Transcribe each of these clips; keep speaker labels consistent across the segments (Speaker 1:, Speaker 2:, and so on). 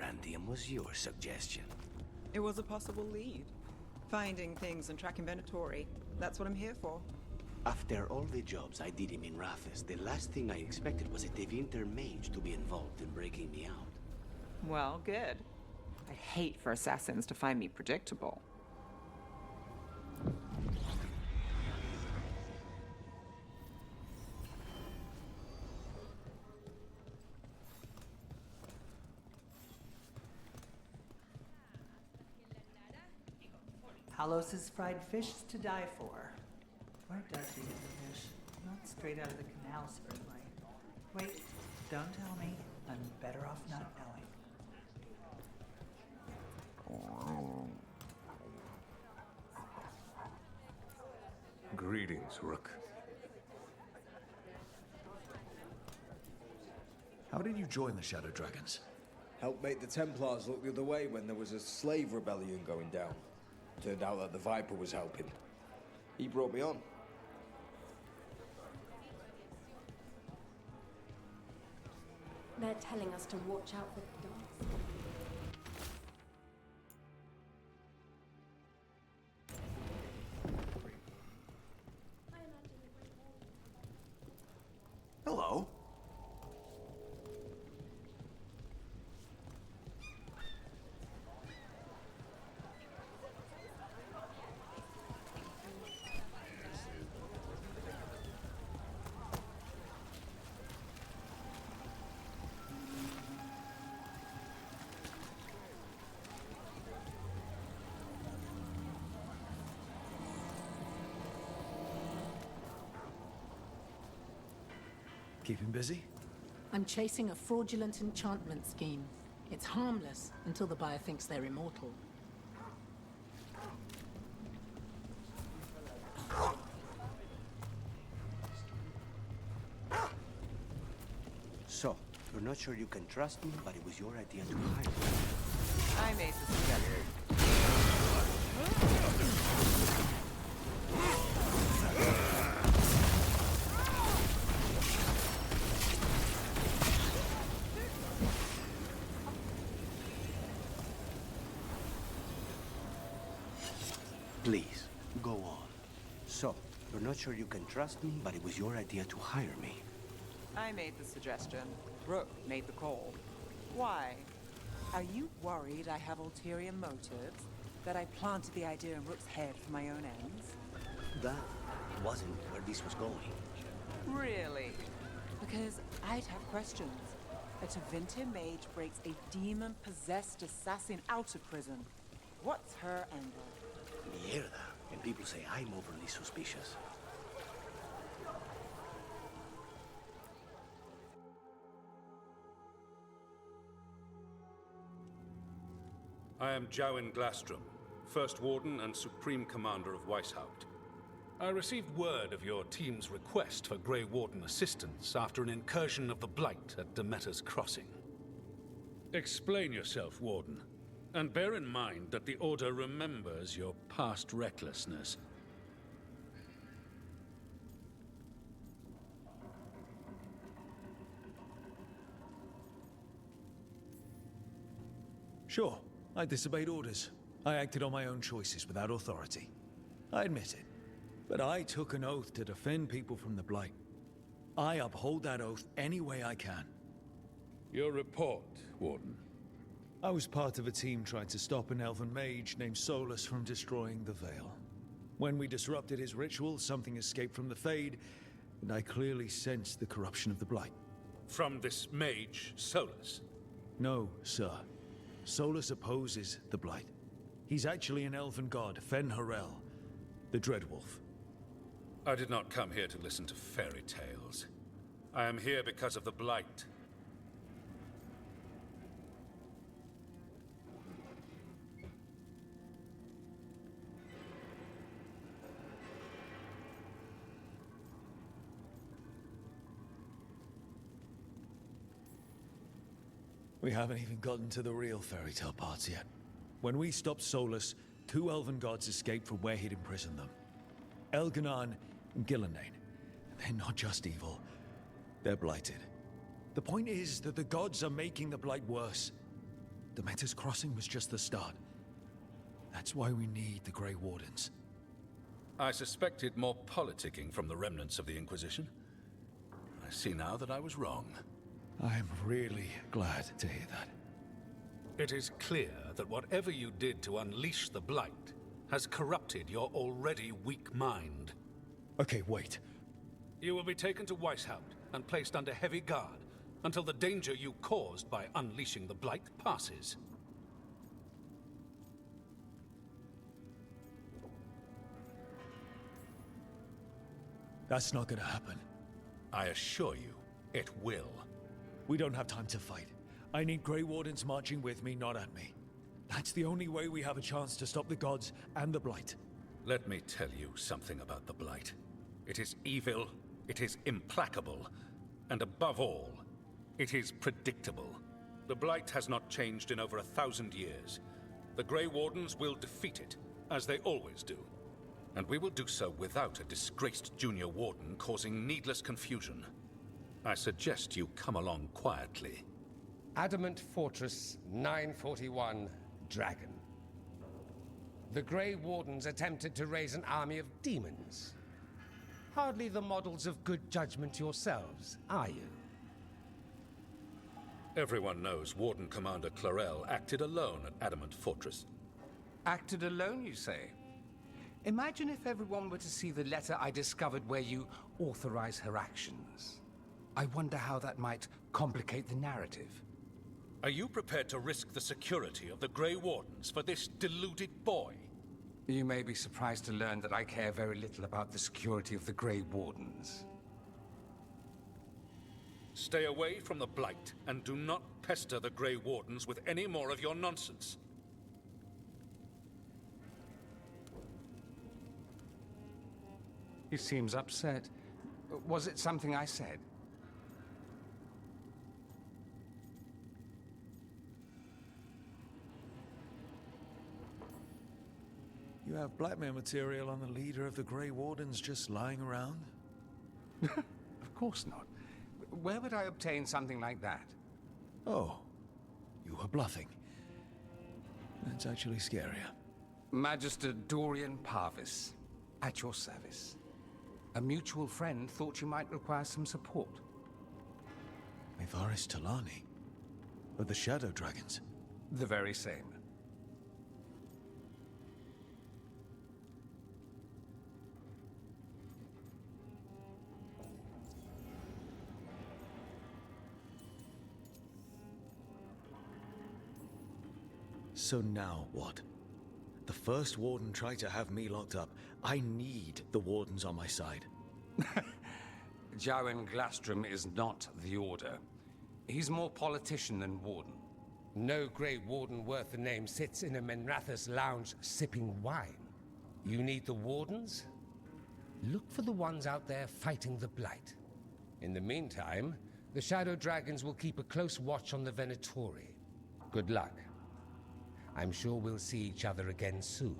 Speaker 1: Vibranium was your suggestion.
Speaker 2: It was a possible lead. Finding things and tracking Venatori. That's what I'm here for.
Speaker 1: After all the jobs I did in Minrathis, the last thing I expected was a Tevinter mage to be involved in breaking me out.
Speaker 2: Well, good. I'd hate for assassins to find me predictable.
Speaker 3: Palos' fried fish is to die for. Where does he get the fish? Not straight out of the canal, certainly. Wait, don't tell me. I'm better off not knowing.
Speaker 4: Greetings, Rook.
Speaker 5: How did you join the Shadow Dragons?
Speaker 6: Helped make the Templars look the other way when there was a slave rebellion going down. Turned out that the Viper was helping. He brought me on.
Speaker 7: They're telling us to watch out for the dogs.
Speaker 5: Hello. Keeping busy?
Speaker 8: I'm chasing a fraudulent enchantment scheme. It's harmless until the buyer thinks they're immortal.
Speaker 1: So, you're not sure you can trust me, but it was your idea to hire me.
Speaker 2: I made the suggestion.
Speaker 1: Please, go on. So, you're not sure you can trust me, but it was your idea to hire me.
Speaker 2: I made the suggestion. Rook made the call. Why? Are you worried I have ulterior motives? That I planted the idea in Rook's head for my own ends?
Speaker 1: That wasn't where this was going.
Speaker 2: Really? Because I'd have questions. A Tevinter mage breaks a demon-possessed assassin out of prison. What's her angle?
Speaker 1: Mierda. And people say I'm overly suspicious.
Speaker 4: I am Jowin Glastrom, First Warden and Supreme Commander of Weishaupt. I received word of your team's request for Grey Warden assistance after an incursion of the Blight at Demeter's Crossing. Explain yourself, Warden, and bear in mind that the Order remembers your past recklessness.
Speaker 5: Sure, I disobeyed orders. I acted on my own choices without authority. I admit it. But I took an oath to defend people from the Blight. I uphold that oath any way I can.
Speaker 4: Your report, Warden.
Speaker 5: I was part of a team trying to stop an elven mage named Solus from destroying the Veil. When we disrupted his ritual, something escaped from the Fade, and I clearly sensed the corruption of the Blight.
Speaker 4: From this mage, Solus?
Speaker 5: No, sir. Solus opposes the Blight. He's actually an elven god, Fen Harel, the Dreadwolf.
Speaker 4: I did not come here to listen to fairy tales. I am here because of the Blight.
Speaker 5: We haven't even gotten to the real fairy tale parts yet. When we stopped Solus, 2 elven gods escaped from where he'd imprisoned them. Elganan and Gillenane. They're not just evil. They're blighted. The point is that the gods are making the Blight worse. Demeter's Crossing was just the start. That's why we need the Grey Wardens.
Speaker 4: I suspected more politicking from the remnants of the Inquisition. I see now that I was wrong.
Speaker 5: I'm really glad to hear that.
Speaker 4: It is clear that whatever you did to unleash the Blight has corrupted your already weak mind.
Speaker 5: Okay, wait.
Speaker 4: You will be taken to Weishaupt and placed under heavy guard until the danger you caused by unleashing the Blight passes.
Speaker 5: That's not gonna happen.
Speaker 4: I assure you, it will.
Speaker 5: We don't have time to fight. I need Grey Wardens marching with me, not at me. That's the only way we have a chance to stop the gods and the Blight.
Speaker 4: Let me tell you something about the Blight. It is evil, it is implacable, and above all, it is predictable. The Blight has not changed in over 1,000 years. The Grey Wardens will defeat it, as they always do. And we will do so without a disgraced junior warden causing needless confusion. I suggest you come along quietly.
Speaker 9: Adamant Fortress 941, Dragon. The Grey Wardens attempted to raise an army of demons. Hardly the models of good judgment yourselves, are you?
Speaker 4: Everyone knows Warden Commander Clarel acted alone at Adamant Fortress.
Speaker 9: Acted alone, you say? Imagine if everyone were to see the letter I discovered where you authorize her actions. I wonder how that might complicate the narrative.
Speaker 4: Are you prepared to risk the security of the Grey Wardens for this deluded boy?
Speaker 9: You may be surprised to learn that I care very little about the security of the Grey Wardens.
Speaker 4: Stay away from the Blight, and do not pester the Grey Wardens with any more of your nonsense.
Speaker 9: He seems upset. Was it something I said?
Speaker 5: You have blackmail material on the leader of the Grey Wardens just lying around?
Speaker 9: Of course not. Where would I obtain something like that?
Speaker 5: Oh, you were bluffing. That's actually scarier.
Speaker 9: Magister Dorian Parvis, at your service. A mutual friend thought you might require some support.
Speaker 5: Ivaris Talani? Of the Shadow Dragons?
Speaker 9: The very same.
Speaker 5: So now what? The first warden tried to have me locked up. I need the wardens on my side.
Speaker 9: Jowen Glastrom is not the Order. He's more politician than warden. No Grey Warden worth the name sits in a Menrathus lounge sipping wine. You need the wardens? Look for the ones out there fighting the Blight. In the meantime, the Shadow Dragons will keep a close watch on the Venatori. Good luck. I'm sure we'll see each other again soon.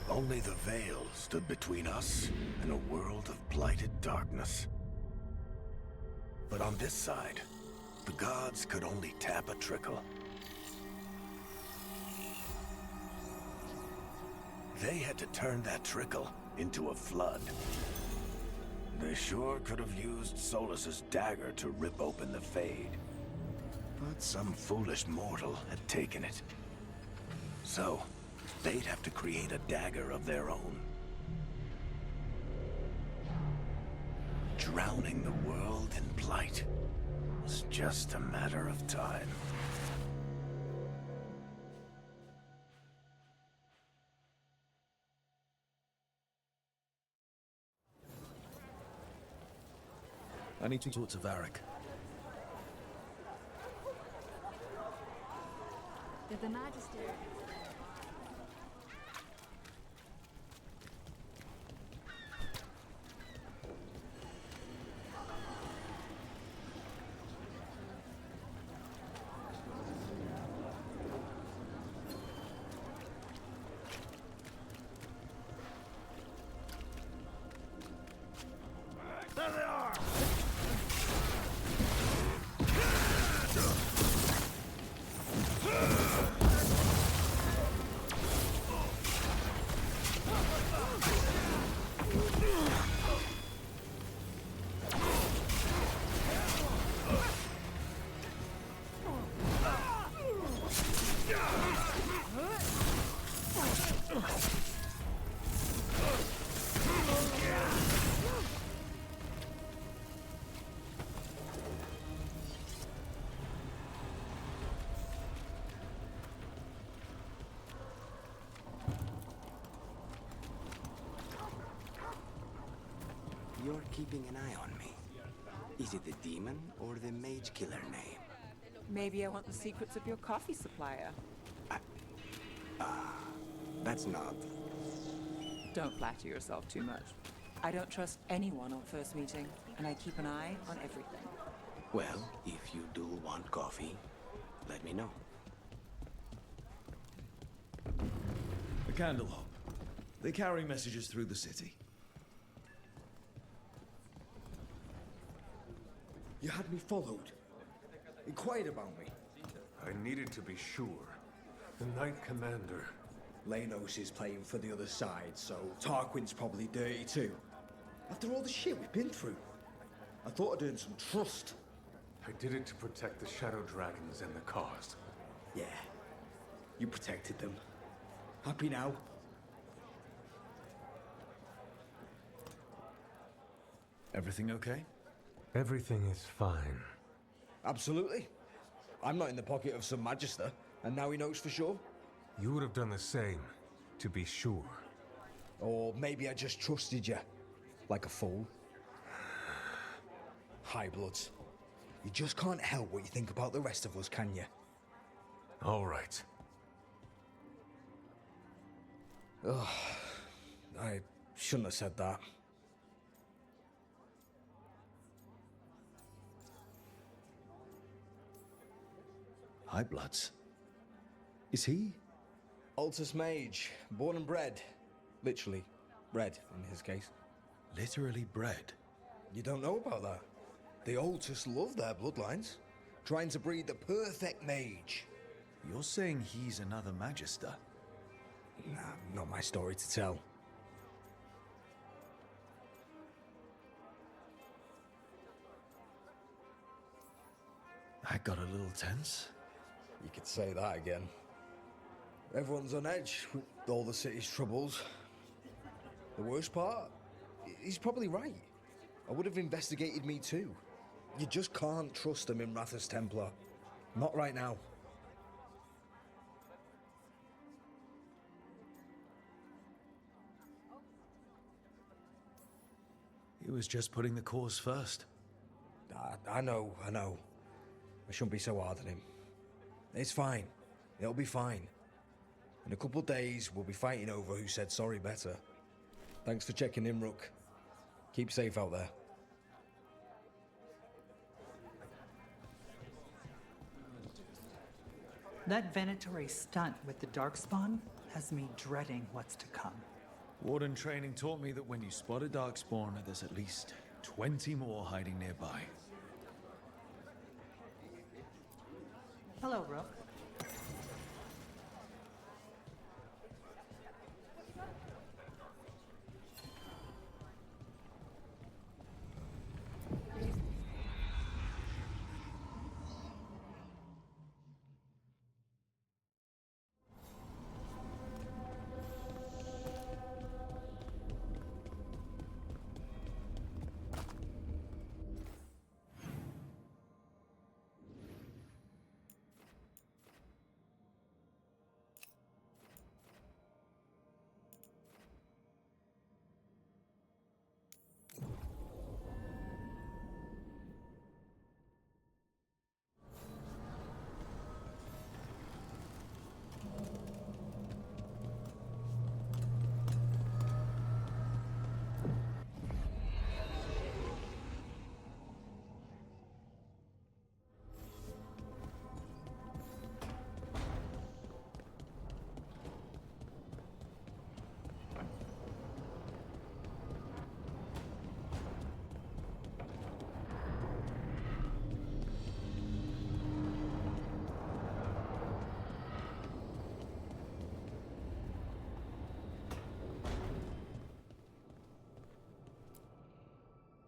Speaker 1: Only the veil stood between us and a world of blighted darkness. But on this side, the gods could only tap a trickle. They had to turn that trickle into a flood. They sure could have used Solus's dagger to rip open the Fade. But some foolish mortal had taken it. So, they'd have to create a dagger of their own. Drowning the world in blight was just a matter of time.
Speaker 5: I need to talk to Varric.
Speaker 7: Did the Magister...
Speaker 10: You're keeping an eye on me. Is it the demon or the mage killer name?
Speaker 2: Maybe I want the secrets of your coffee supplier.
Speaker 10: That's not...
Speaker 2: Don't flatter yourself too much. I don't trust anyone on first meeting, and I keep an eye on everything.
Speaker 10: Well, if you do want coffee, let me know.
Speaker 5: The Candlehop. They carry messages through the city.
Speaker 6: You had me followed. Inquired about me.
Speaker 11: I needed to be sure. The Knight Commander.
Speaker 6: Lanos is playing for the other side, so Tarquin's probably dirty too. After all the shit we've been through, I thought I'd earn some trust.
Speaker 11: I did it to protect the Shadow Dragons and the cause.
Speaker 6: Yeah, you protected them. Happy now?
Speaker 5: Everything okay?
Speaker 11: Everything is fine.
Speaker 6: Absolutely. I'm not in the pocket of some magister, and now he knows for sure.
Speaker 11: You would have done the same, to be sure.
Speaker 6: Or maybe I just trusted you, like a fool. High Bloods. You just can't help what you think about the rest of us, can you?
Speaker 11: All right.
Speaker 6: Ugh, I shouldn't have said that.
Speaker 5: High Bloods. Is he?
Speaker 6: Altus Mage, born and bred. Literally, bred in his case.
Speaker 5: Literally bred?
Speaker 6: You don't know about that? The Altus love their bloodlines, trying to breed the perfect mage.
Speaker 5: You're saying he's another Magister?
Speaker 6: Nah, not my story to tell.
Speaker 5: I got a little tense.
Speaker 6: You could say that again. Everyone's on edge with all the city's troubles. The worst part? He's probably right. I would have investigated me too. You just can't trust them in Rathus Templar. Not right now.
Speaker 5: He was just putting the cause first.
Speaker 6: I know. I shouldn't be so hard on him. It's fine. It'll be fine. In a couple days, we'll be fighting over who said sorry better. Thanks for checking in, Rook. Keep safe out there.
Speaker 3: That venatory stunt with the Darkspawn has me dreading what's to come.
Speaker 5: Warden training taught me that when you spot a Darkspawn, there's at least 20 more hiding nearby.
Speaker 3: Hello, Rook.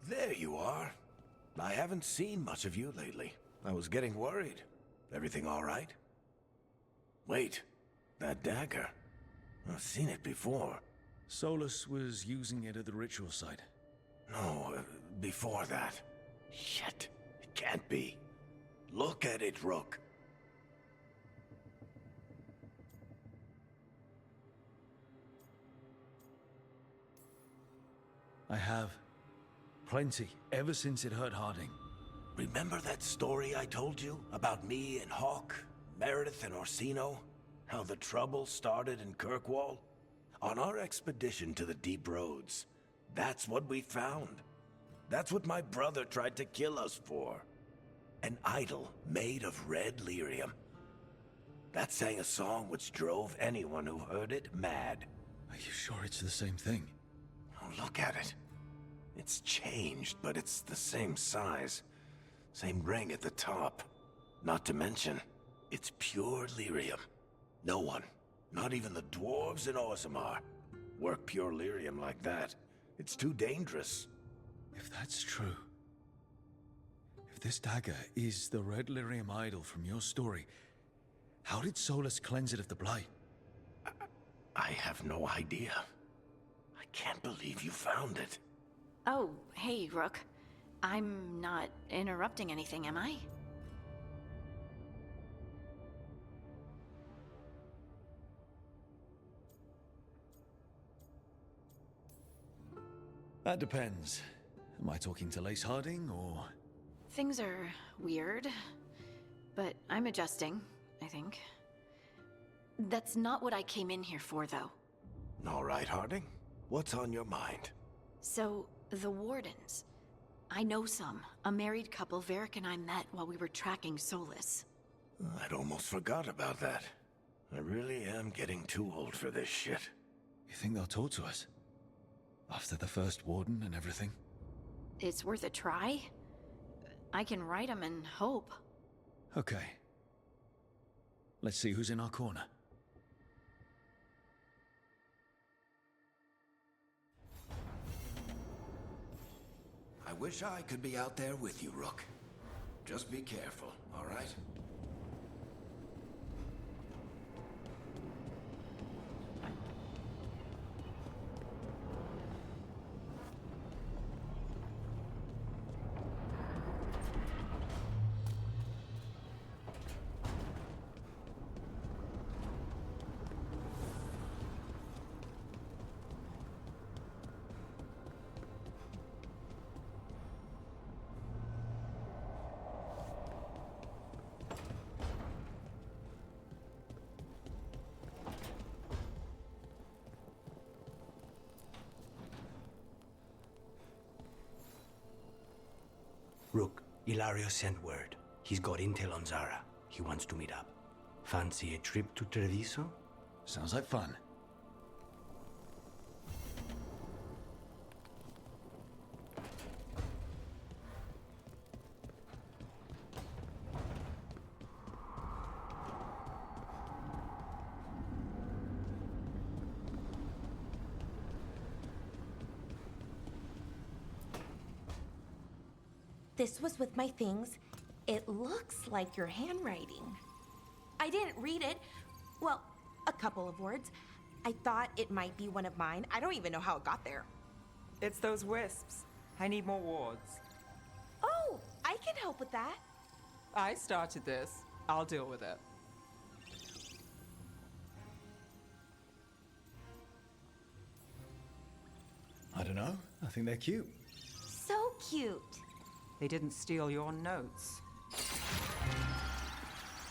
Speaker 1: There you are. I haven't seen much of you lately. I was getting worried. Everything all right? Wait, that dagger. I've seen it before.
Speaker 5: Solus was using it at the ritual site.
Speaker 1: No, before that. Shit, it can't be. Look at it, Rook.
Speaker 5: I have. Plenty, ever since it hurt Harding.
Speaker 1: Remember that story I told you about me and Hawk, Meredith and Orsino? How the trouble started in Kirkwall? On our expedition to the Deep Roads, that's what we found. That's what my brother tried to kill us for. An idol made of red lyrium. That sang a song which drove anyone who heard it mad.
Speaker 5: Are you sure it's the same thing?
Speaker 1: Oh, look at it. It's changed, but it's the same size. Same ring at the top. Not to mention, it's pure lyrium. No one, not even the dwarves in Orzammar, work pure lyrium like that. It's too dangerous.
Speaker 5: If that's true, if this dagger is the red lyrium idol from your story, how did Solus cleanse it of the blight?
Speaker 1: I have no idea. I can't believe you found it.
Speaker 12: Oh, hey, Rook. I'm not interrupting anything, am I?
Speaker 5: That depends. Am I talking to Lace Harding, or...?
Speaker 12: Things are weird, but I'm adjusting, I think. That's not what I came in here for, though.
Speaker 1: All right, Harding. What's on your mind?
Speaker 12: So, the Wardens. I know some. A married couple Varric and I met while we were tracking Solus.
Speaker 1: I'd almost forgot about that. I really am getting too old for this shit.
Speaker 5: You think they'll talk to us? After the first Warden and everything?
Speaker 12: It's worth a try. I can write them and hope.
Speaker 5: Okay. Let's see who's in our corner.
Speaker 1: I wish I could be out there with you, Rook. Just be careful, all right?
Speaker 10: Rook, Ilario sent word. He's got intel on Zara. He wants to meet up. Fancy a trip to Treviso?
Speaker 5: Sounds like fun.
Speaker 13: This was with my things. It looks like your handwriting. I didn't read it. Well, a couple of words. I thought it might be one of mine. I don't even know how it got there.
Speaker 2: It's those wisps. I need more wards.
Speaker 13: Oh, I can help with that.
Speaker 2: I started this. I'll deal with it.
Speaker 5: I don't know. I think they're cute.
Speaker 13: So cute.
Speaker 2: They didn't steal your notes.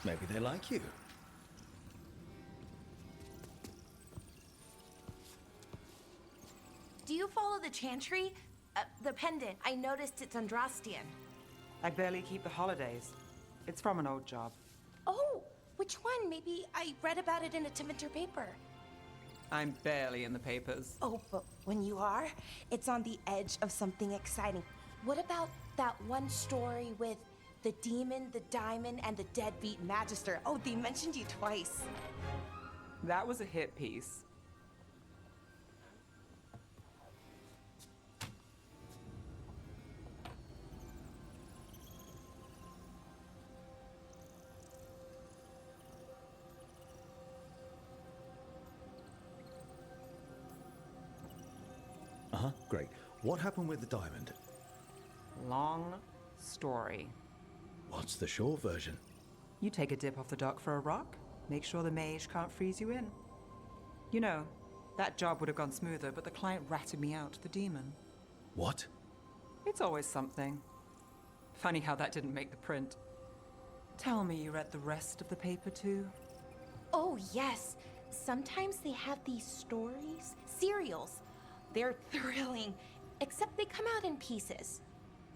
Speaker 5: Maybe they like you.
Speaker 13: Do you follow the chantry? The pendant. I noticed it's Andrastian.
Speaker 2: I barely keep the holidays. It's from an old job.
Speaker 13: Oh, which one? Maybe I read about it in a Timenter paper.
Speaker 2: I'm barely in the papers.
Speaker 13: Oh, but when you are, it's on the edge of something exciting. What about that one story with the demon, the diamond, and the deadbeat magister? Oh, they mentioned you twice.
Speaker 2: That was a hit piece.
Speaker 5: Uh-huh, great. What happened with the diamond?
Speaker 2: Long story.
Speaker 5: What's the short version?
Speaker 2: You take a dip off the dock for a rock, make sure the mage can't freeze you in. You know, that job would have gone smoother, but the client ratted me out to the demon.
Speaker 5: What?
Speaker 2: It's always something. Funny how that didn't make the print. Tell me you read the rest of the paper too?
Speaker 13: Oh, yes. Sometimes they have these stories, serials. They're thrilling, except they come out in pieces.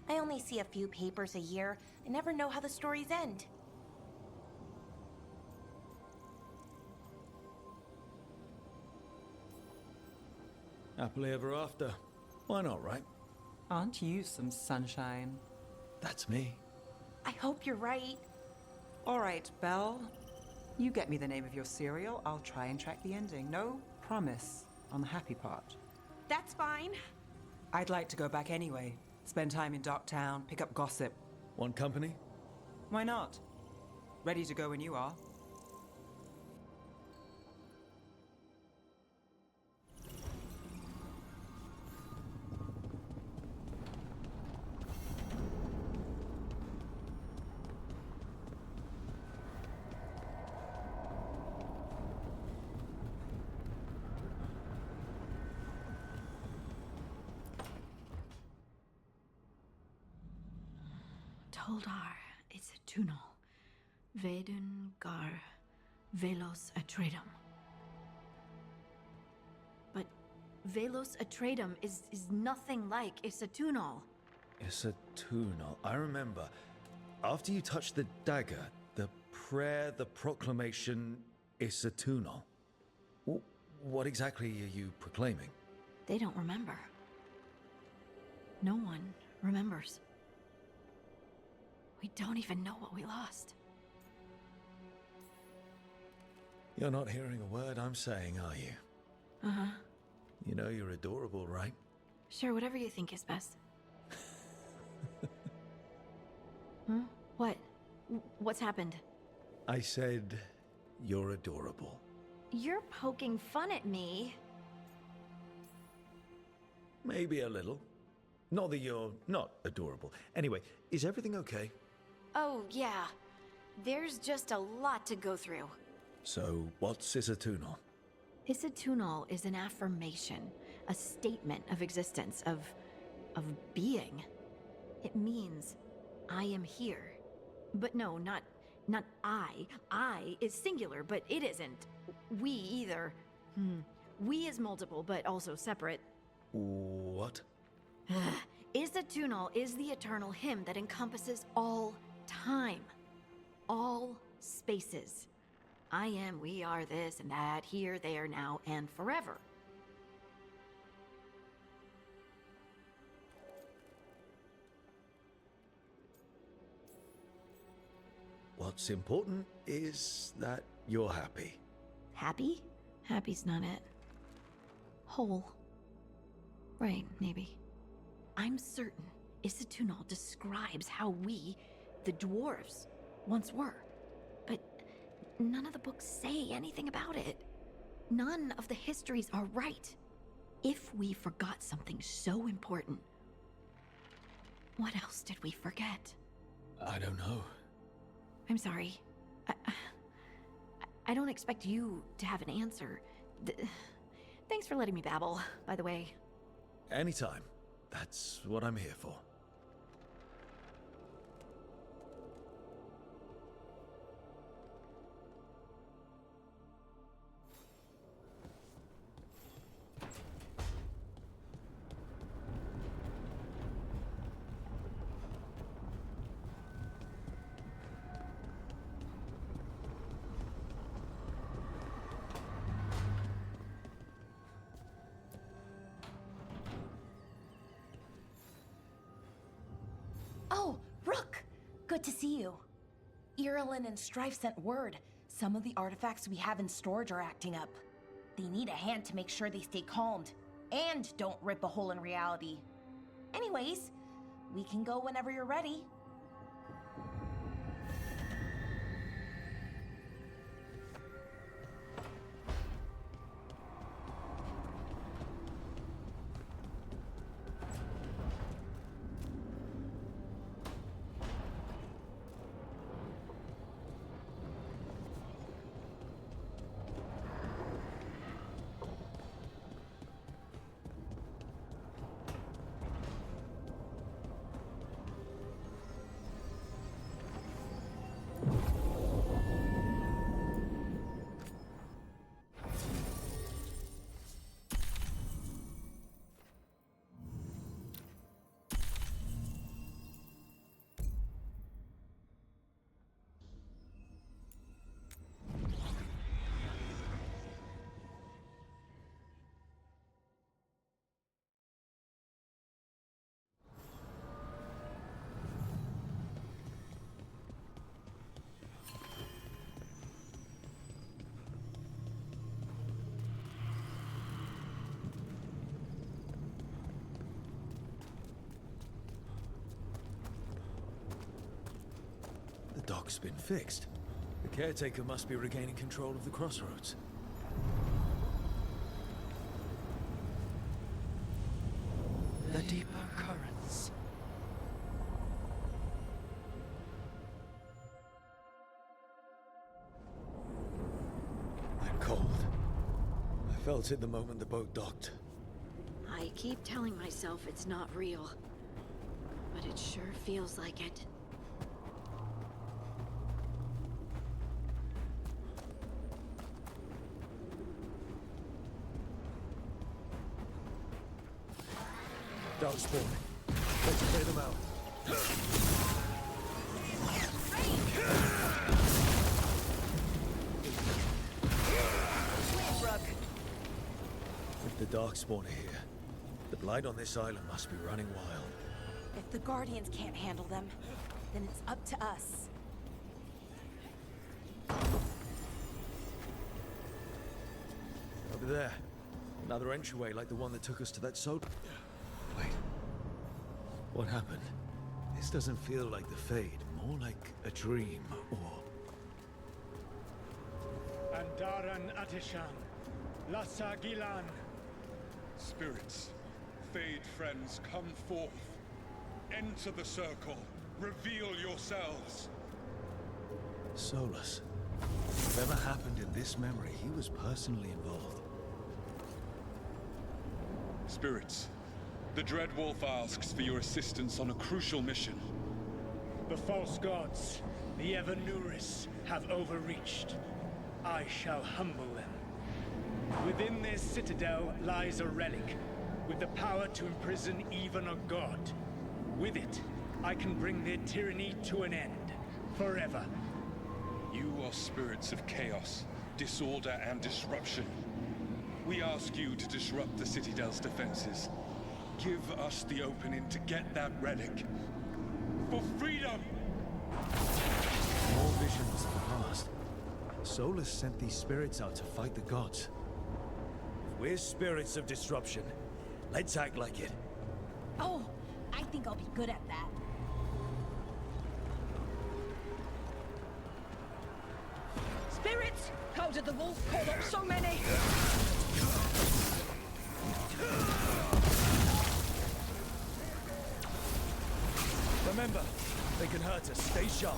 Speaker 13: I only see a few papers a year. I never know how the stories end.
Speaker 5: Happily ever after. Why not, right?
Speaker 2: Aren't you some sunshine?
Speaker 5: That's me.
Speaker 13: I hope you're right.
Speaker 2: All right, Belle. You get me the name of your serial, I'll try and track the ending. No promise on the happy part.
Speaker 13: That's fine.
Speaker 2: I'd like to go back anyway. Spend time in Darktown, pick up gossip.
Speaker 5: Want company?
Speaker 2: Why not? Ready to go when you are.
Speaker 12: Toldar, it's a tunnel. Veilguard, Velos Atreidim. But Velos Atreidim is nothing like Isatunal.
Speaker 5: Isatunal. I remember. After you touched the dagger, the prayer, the proclamation, Isatunal. What exactly are you proclaiming?
Speaker 12: They don't remember. No one remembers. We don't even know what we lost.
Speaker 5: You're not hearing a word I'm saying, are you?
Speaker 12: Uh-huh.
Speaker 5: You know you're adorable, right?
Speaker 12: Sure, whatever you think is best. Huh? What? What's happened?
Speaker 5: I said you're adorable.
Speaker 12: You're poking fun at me.
Speaker 5: Maybe a little. Not that you're not adorable. Anyway, is everything okay?
Speaker 12: Oh, yeah. There's just a lot to go through.
Speaker 5: So, what's Isatunal?
Speaker 12: Isatunal is an affirmation, a statement of existence, of being. It means, I am here. But no, not I. I is singular, but it isn't. We either. We is multiple, but also separate.
Speaker 5: What?
Speaker 12: Isatunal is the eternal hymn that encompasses all time. All spaces. I am, we are, this and that, here, there, now, and forever.
Speaker 5: What's important is that you're happy.
Speaker 12: Happy? Happy's not it. Whole. Right, maybe. I'm certain Isatunal describes how we, the dwarves, once were. But none of the books say anything about it. None of the histories are right. If we forgot something so important, what else did we forget?
Speaker 5: I don't know.
Speaker 12: I'm sorry. I don't expect you to have an answer. Thanks for letting me babble, by the way.
Speaker 5: Anytime. That's what I'm here for.
Speaker 13: Oh, Rook! Good to see you. Irulan and Strife sent word. Some of the artifacts we have in storage are acting up. They need a hand to make sure they stay calmed. And don't rip a hole in reality. Anyways, we can go whenever you're ready.
Speaker 5: dock's been fixed. The caretaker must be regaining control of the crossroads.
Speaker 10: The deeper currents.
Speaker 5: I'm cold. I felt it the moment the boat docked.
Speaker 12: I keep telling myself it's not real, but it sure feels like it.
Speaker 5: Dark spawn. Let's clear them out. If the Darkspawn are here, the Blight on this island must be running wild.
Speaker 13: If the Guardians can't handle them, then it's up to us.
Speaker 5: Over there. Another entryway like the one that took us to that soda. Wait. What happened? This doesn't feel like the Fade, more like a dream, or...
Speaker 14: Andaran Atishan, Lassa Gilan.
Speaker 15: Spirits, Fade friends, come forth. Enter the circle. Reveal yourselves.
Speaker 5: Solus. Whatever happened in this memory, he was personally involved.
Speaker 15: Spirits, the Dread Wolf asks for your assistance on a crucial mission.
Speaker 14: The false gods, the Evanuris, have overreached. I shall humble them. Within this citadel lies a relic, with the power to imprison even a god. With it, I can bring their tyranny to an end, forever.
Speaker 15: You are spirits of chaos, disorder, and disruption. We ask you to disrupt the Citadel's defenses. Give us the opening to get that relic. For freedom!
Speaker 5: More visions of the past. Solus sent these spirits out to fight the gods. If we're spirits of disruption, let's act like it.
Speaker 7: Oh, I think I'll be good at that.
Speaker 16: Spirits! How did the wolf call up so many?
Speaker 5: Remember, they can hurt us. Stay sharp.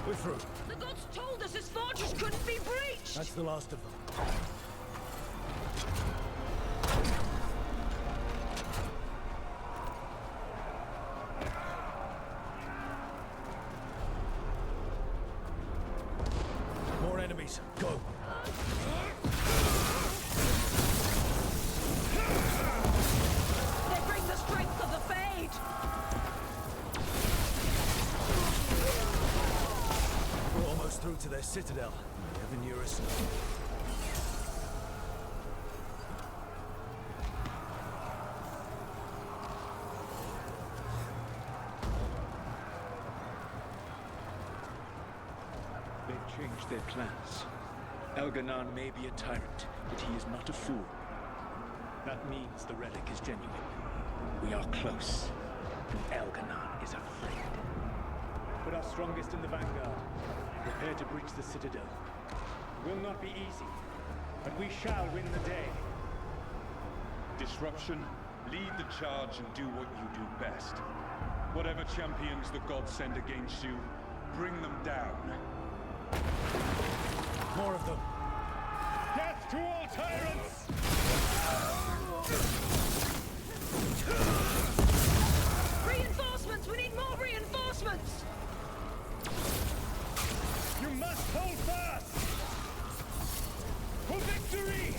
Speaker 5: We're through.
Speaker 16: The gods told us this fortress couldn't be breached!
Speaker 5: That's the last of them. More enemies. Go.
Speaker 16: They bring the strength of the Fade!
Speaker 5: We're almost through to their citadel. Evanuris.
Speaker 14: They've changed their plans. Elganon may be a tyrant, but he is not a fool. That means the relic is genuine. We are close, and Elganon is afraid. Put our strongest in the vanguard. Prepare to breach the citadel. It will not be easy, but we shall win the day.
Speaker 15: Disruption, lead the charge and do what you do best. Whatever champions the gods send against you, bring them down.
Speaker 5: More of them.
Speaker 14: Death to all tyrants!
Speaker 16: Reinforcements! We need more reinforcements!
Speaker 14: You must hold fast! For victory!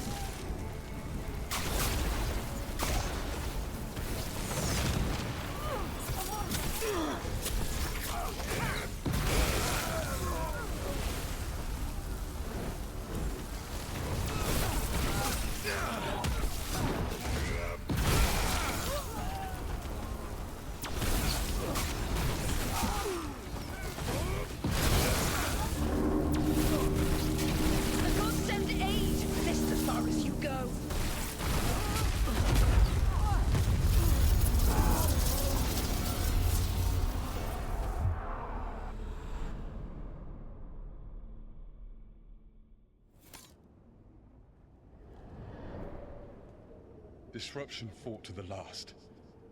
Speaker 15: Disruption fought to the last,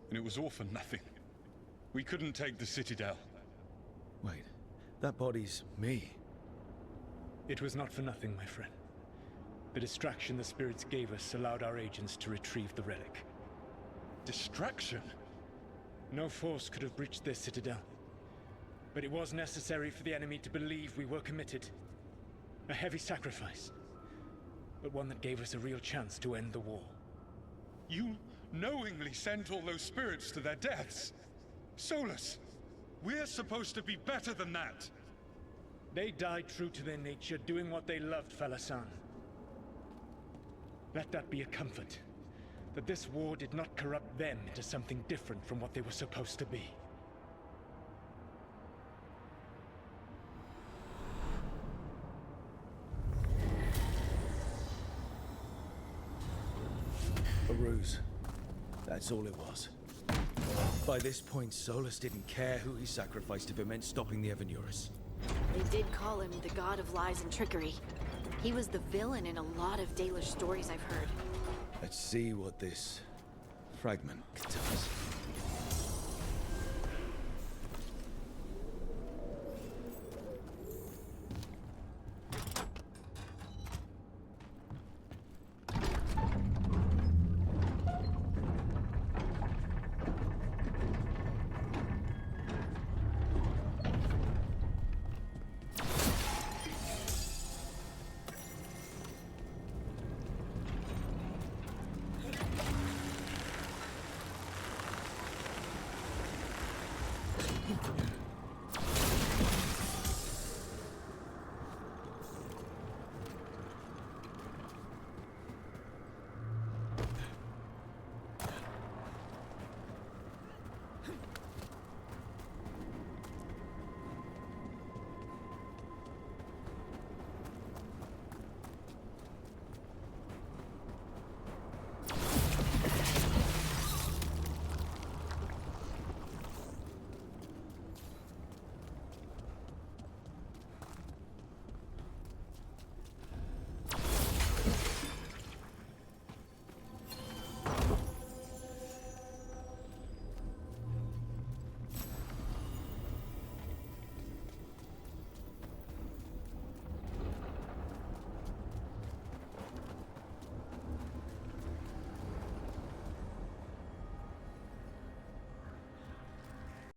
Speaker 15: and it was all for nothing. We couldn't take the Citadel.
Speaker 5: Wait, that body's me.
Speaker 14: It was not for nothing, my friend. The distraction the spirits gave us allowed our agents to retrieve the relic.
Speaker 15: Distraction?
Speaker 14: No force could have breached their Citadel. But it was necessary for the enemy to believe we were committed. A heavy sacrifice, but one that gave us a real chance to end the war.
Speaker 15: You knowingly sent all those spirits to their deaths. Solus, we're supposed to be better than that.
Speaker 14: They died true to their nature, doing what they loved, Falasan. Let that be a comfort, that this war did not corrupt them into something different from what they were supposed to be.
Speaker 5: A ruse. That's all it was. By this point, Solus didn't care who he sacrificed if it meant stopping the Evanurus.
Speaker 12: They did call him the god of lies and trickery. He was the villain in a lot of Dalish stories I've heard.
Speaker 5: Let's see what this fragment can tell us.